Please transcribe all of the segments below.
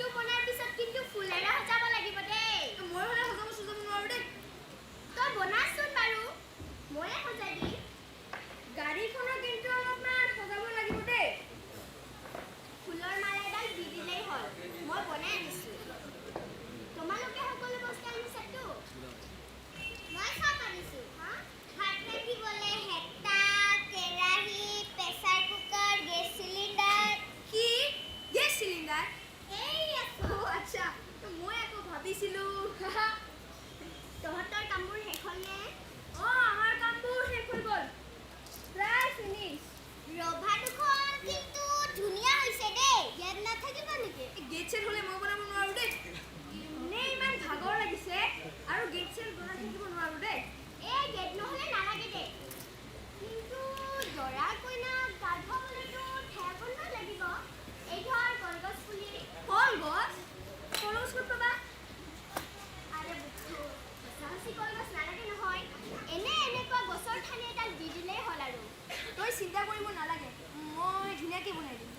কেকটো বনাৰ পিছত কিন্তু ফুলেৰে সজাব লাগিব দেই। মই হলে সজাব নোৱাৰো দেই। তই বনাচোন বাৰু, ময়ে সজাই দিম। গাড়ীখনক কিন্তু অলপমান সজাব লাগিব দেই। ফুলৰ মালা এডাল দি দিলেই হ'ল, মই বনাই দিছোঁ। তোমালোকে সকলো বস্তু আনিছাতো? মই চব আনিছোঁ। ভাত ৰান্ধিবলৈ হেতা, কেৰাহী, প্ৰেছাৰ কুকাৰ, গেছ চিলিণ্ডাৰ। কি? Gas cylinder? এই আছোঁ। আচ্ছা, মই আকৌ ভাবিছিলোঁ তহঁতৰ কামবোৰ শেষ হ'লনে? আমাৰ কামবোৰ শেষ হৈ গ'ল, প্ৰায় ফিনিছ। ৰভা দুখন কিন্তু ধুনীয়া হৈছে দেই। ইয়াত নাথাকিব নেকি? গেট চেট হ'লে মই বনাব নোৱাৰো দেই। এনেই ইমান ভাগৰ লাগিছে আৰু গেট চেট বনাই থাকিব নোৱাৰো দেই। এই গেট নহ'লে নালাগে দেই। কিন্তু দৰা কইনাক গা ধুৱাবলৈতো ঠেবন লাগিব। এই ধৰ কলগছ পুলি। কলগছ? কলগছ ক'ত পাবা? আৰে বুদ্ধু, সঁচা কলগছ নালাগে নহয়। এনেকুৱা গছৰ ঠানি এডাল দি দিলেই হ'ল আৰু। তই চিন্তা কৰিব নালাগে, মই ধুনীয়াকৈ বনাই দিম।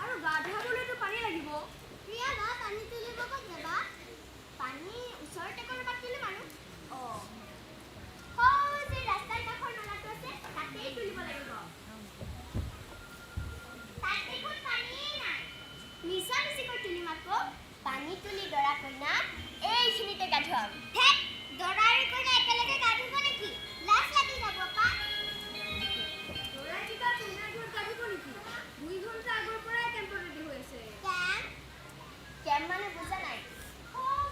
আৰু গা ধুৱাবলৈতো পানী লাগিব। প্ৰিয়া বা পানী তুলিব ক'ত যাবা? পানী ওচৰতে ক'ৰবাত তুলিম আৰু। যে ৰাস্তাৰ কাষৰ নলাটো আছে, তাতেই তুলিব লাগিব। তাত দেখোন পানীয়েই নাই। মিছামিছিকৈ তুলিম আকৌ। পানী তুলি দৰা কইনাক এইখিনিতে গা ধুৱাম। ধেৎ, দৰা আৰু কইনা একেলগে গা ধুব নেকি? লাজ লাগি যাব পা। দৰাকেইটা কইনাৰ ঘৰত গা ধুব নেকি? 2 ঘণ্টা আগৰ পৰাই কেম্পত ৰেডি হৈ আছে। কেম্প মানে বুজা নাই।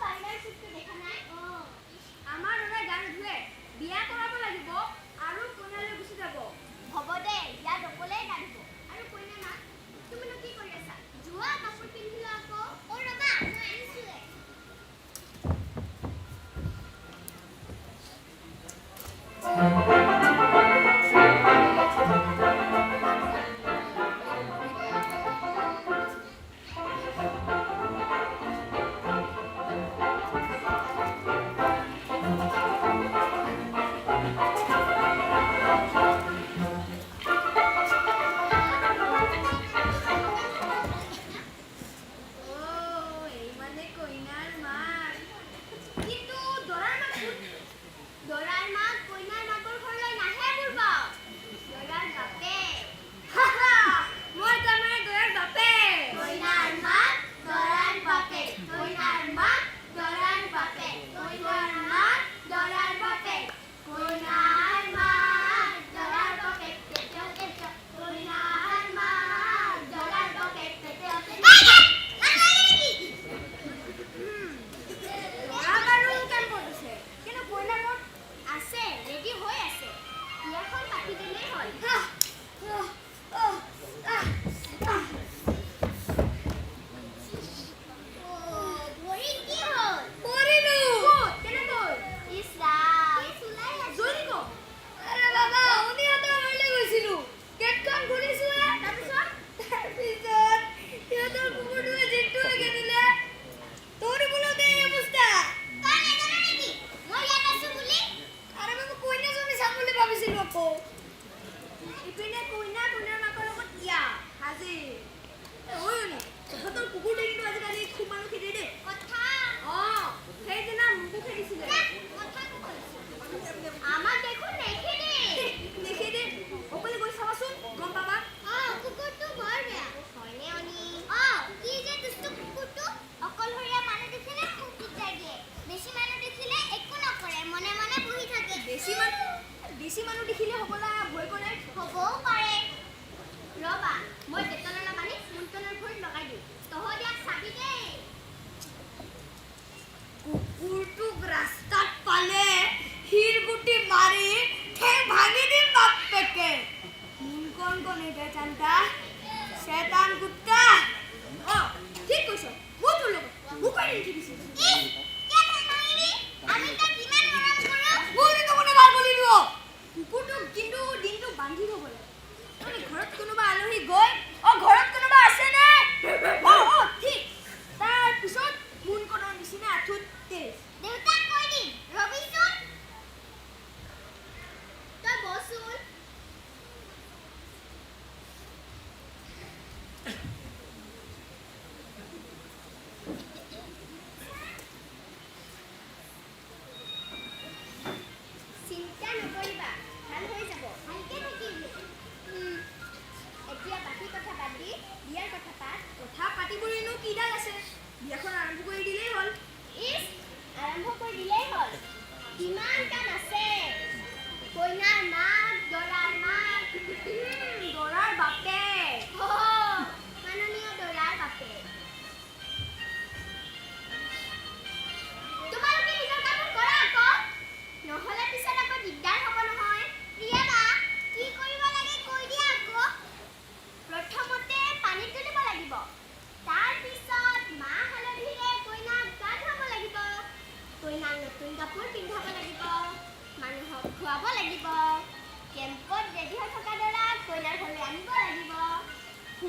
বাহিৰৰ চুকটো দেখা নাই? আমাৰ দৰাই গা নুধুৱে, বিয়া কৰাব লাগিব আৰু কইনালৈ গুচি যাব। হ'ব দে, ইয়াত অকলেই গা ধুব। আৰু কইনা মা, তুমিনো কি কৰি আছা? যোৱা কাপোৰ পিন্ধি লোৱা আকৌ। ৰ'বা, মই আহিছোঁৱে।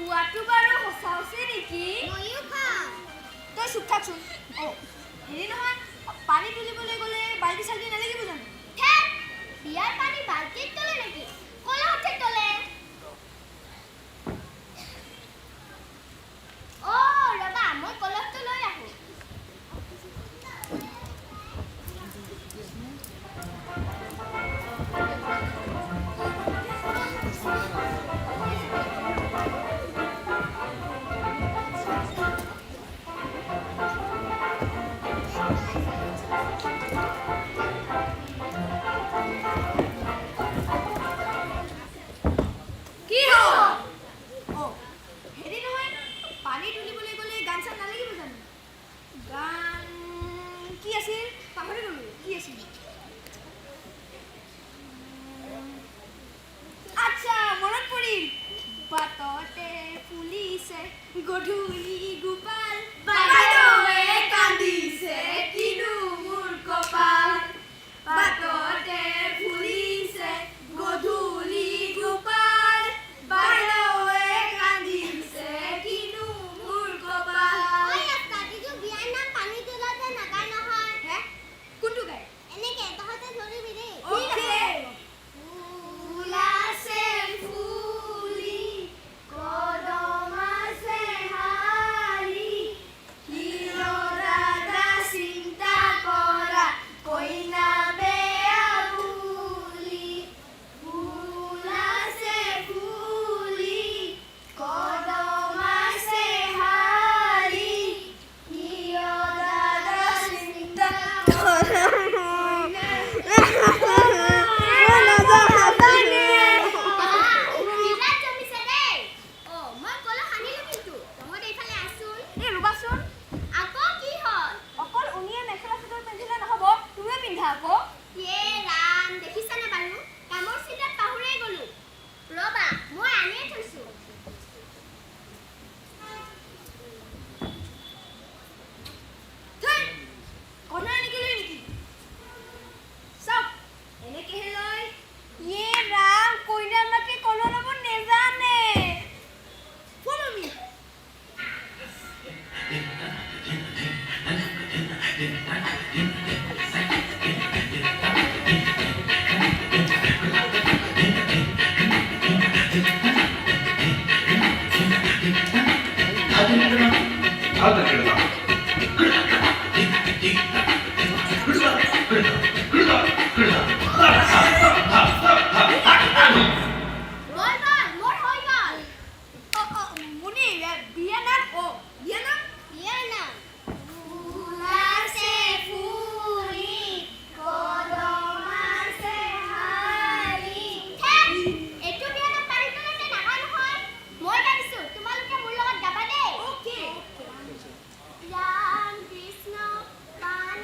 কোৱাটো বাৰু সঁচা হৈছে নেকি? ময়ো খাম। তই চুপ থাকচোন। হেৰি নহয়, পানী তুলিবলৈ গ'লে বাল্টি চাল্টি নালাগিব জানো? ধেৎ, বিয়াৰ পানী বাল্টিত তোলে নেকি? কলহতে তোলে। ৰবা, মই কলহটো লৈ আহোঁ। কি হ'ল? হেৰি নহয়, পানী তুলিবলৈ গ'লে গান চান নালাগিব জানো? গান কি আছিল? পাহৰি গ'লো। কি আছিল? আচ্ছা, মনত পৰিল। বাটতে ফুলিছে গধূলি গোপাল, বাইদেৱে কান্দিছে কিনো মোৰ কপাল। বাটতে ফুলিছে গধূলি গোপাল, বাইদেৱে কান্দিছে কিনো মোৰ কপাল। বিয়াৰ নাম পানী তোলাতে নাগায় নহয়। হে? কোনটো গায়? এনেকে তহঁতে ধৰিবি দেই। অ'কে। ফুল আছে ফুলি, কদম আছে হালি, হিৰো দাদা চিন্তা কৰা, কইনা বেয়া বুলি। ফুল আছে ফুলি, কদম আছে হালি, হিয় দাদা চিন্তা বিৰাট জমিছে দেই। মই কলহ আনিলো কিন্তু তহঁত এইফালে আছোন। এই ৰ'বাচোন, আকৌ কি হ'ল? অকল উনিয়ে মেখেলা চাদৰ পিন্ধিলে নহ'ব, তুমিও পিন্ধা আকৌ। ৰাম, দেখিছানে বাৰু? কামৰ চিন্তাত পাহৰিয়ে গ'লো। ৰ'বা, মই আনিয়ে থৈছোঁ। ধেই, কইনা এনেকে লয় নেকি? চাওক, এনেকেহে লয়। ৰাম, কইনাৰ মাকে কলহ ল'ব নেজানে। Follow me. মোৰ হৈ গ'ল। মুনি, বিয়া নাম? বিয়া নাম? বিয়াৰ নাম ফুল আছে ফুলি, কদম আছে হালি। এইটো বিয়াৰ নাম পানী তোলাতে নাগায় নহয়। মই গাইছোঁ, তোমালোকে মোৰ লগত গাবা দেই। অ'কে। ৰাম কৃষ্ণ পানী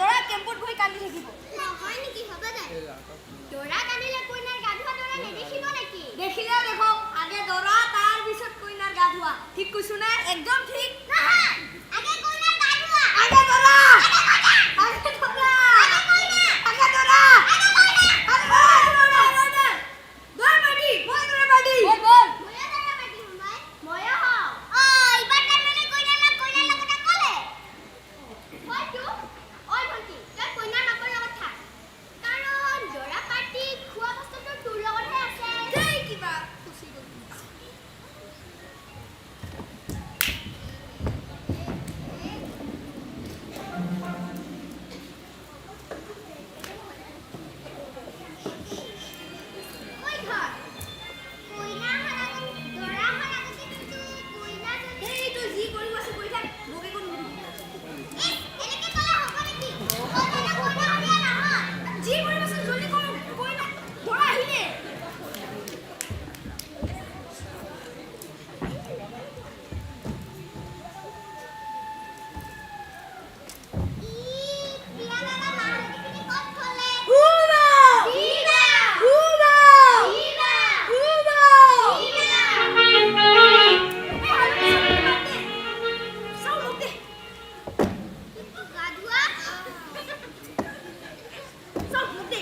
দৰা কেম্পত বহি কান্দি থাকিব। নহয় নেকি হ'ব দে দৰা কান্দিলে কইনাৰ গা ধোৱা দৰা নেদেখিব নেকি দেখিলে দেখক আগে দৰা তাৰ পিছত কইনাৰ গা ধোৱা ঠিক কৈছো না একদম ঠিক নহয় আগে কইনাৰ গা ধোৱা আগে দৰা আগে কইনা আগে দৰা আগে কইনা আগে দৰা আগে কইনা দৰা পাৰ্টি মই দৰা পাৰ্টি বল ময়ো দৰা পাৰ্টি হম ময়ো হওঁ এইবাৰ তাৰমানে কইনাৰ মাক কইনাৰ লগত অকলে হয়তো ঐ ভণ্টি তই কইনাৰ মাকৰ লগত থাক কাৰণ দৰা পাৰ্টি খোৱা বস্তুটো তোৰ লগতহে আছে দেই কিবা খুচি গ'ল ঐ ঘৰ কইনা অহাৰ আগত দৰা অহাৰ আগতে কিন্তু কইনা যদি এই তই যি কৰিব আছে কৰি থাক মোক একো নুসুধিবি এনেকে ক'লে হ'ব নেকি কইনা হলিয়া নহয় যি কৰিব আছে জলদি কৰ কইনা দৰা আহিলে প্ৰিয়া দাদা মাহঁতে পিনে ক'ত থলে হুবা দিবা হুবা দিবা হুবা চাও মোক দে গা ধোৱা চাও মোক দে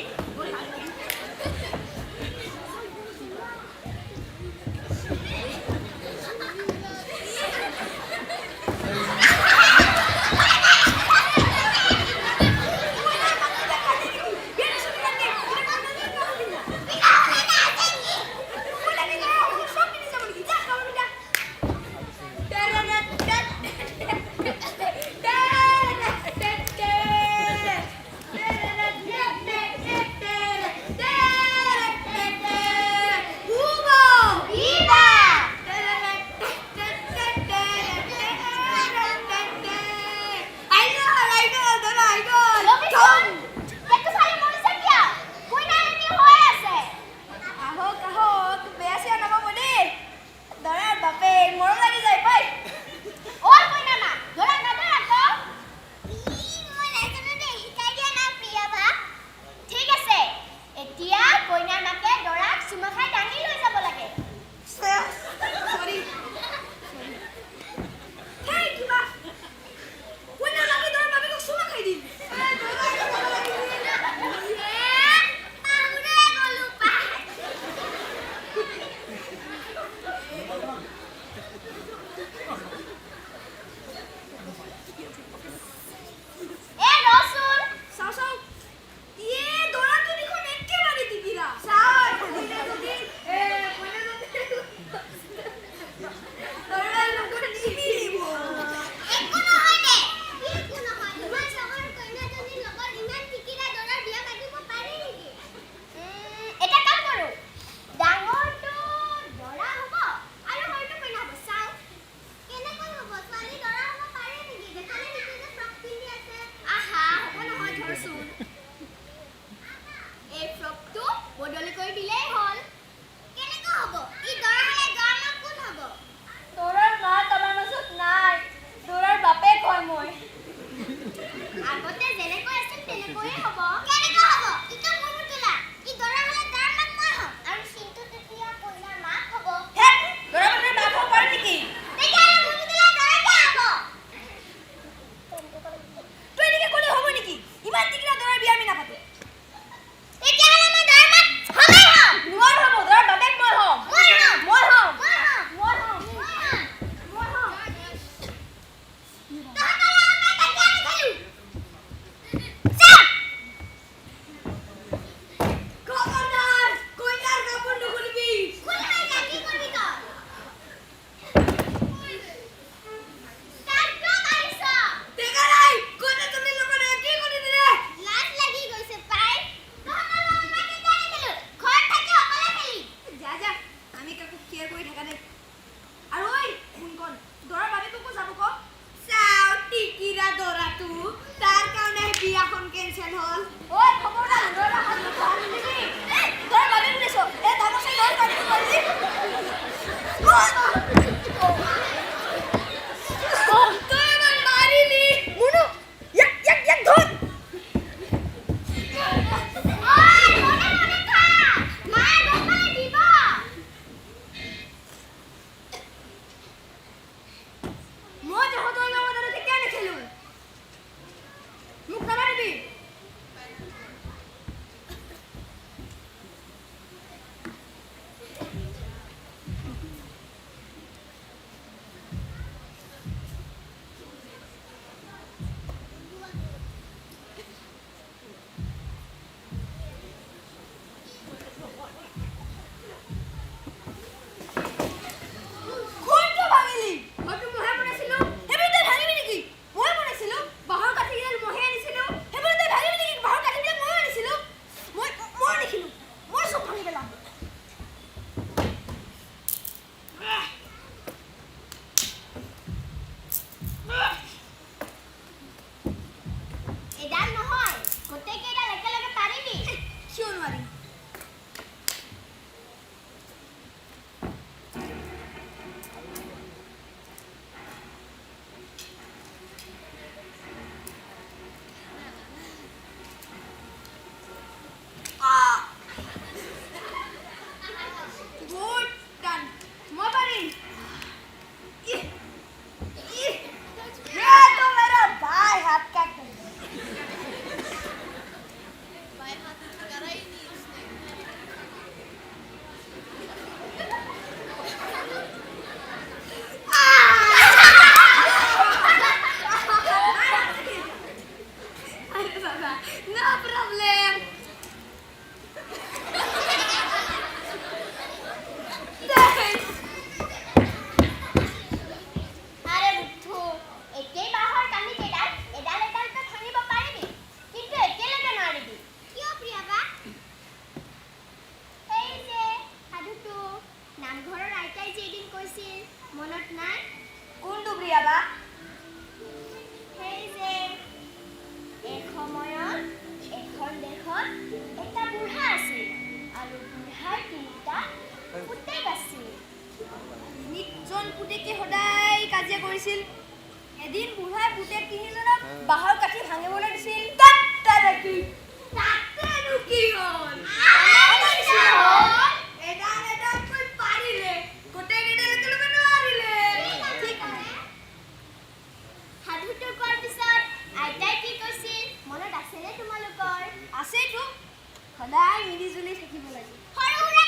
দিছিল এদিন বুঢ়াই পুতেক তিনিজনক বাঁহৰ কাঠি ভাঙিবলৈ দিছিল তাতে কি তাতেনো কি হ'ল এডাল এডালকৈ পাৰিলে গোটেইকেইটা একেলগে নোৱাৰিলে ঠিক আছে সাধুটো কোৱাৰ পিছত আইতাই কি কৈছিল মনত আছেনে তোমালোকৰ আছেতো সদায় মিলি জুলি থাকিব লাগে সৰু সুৰা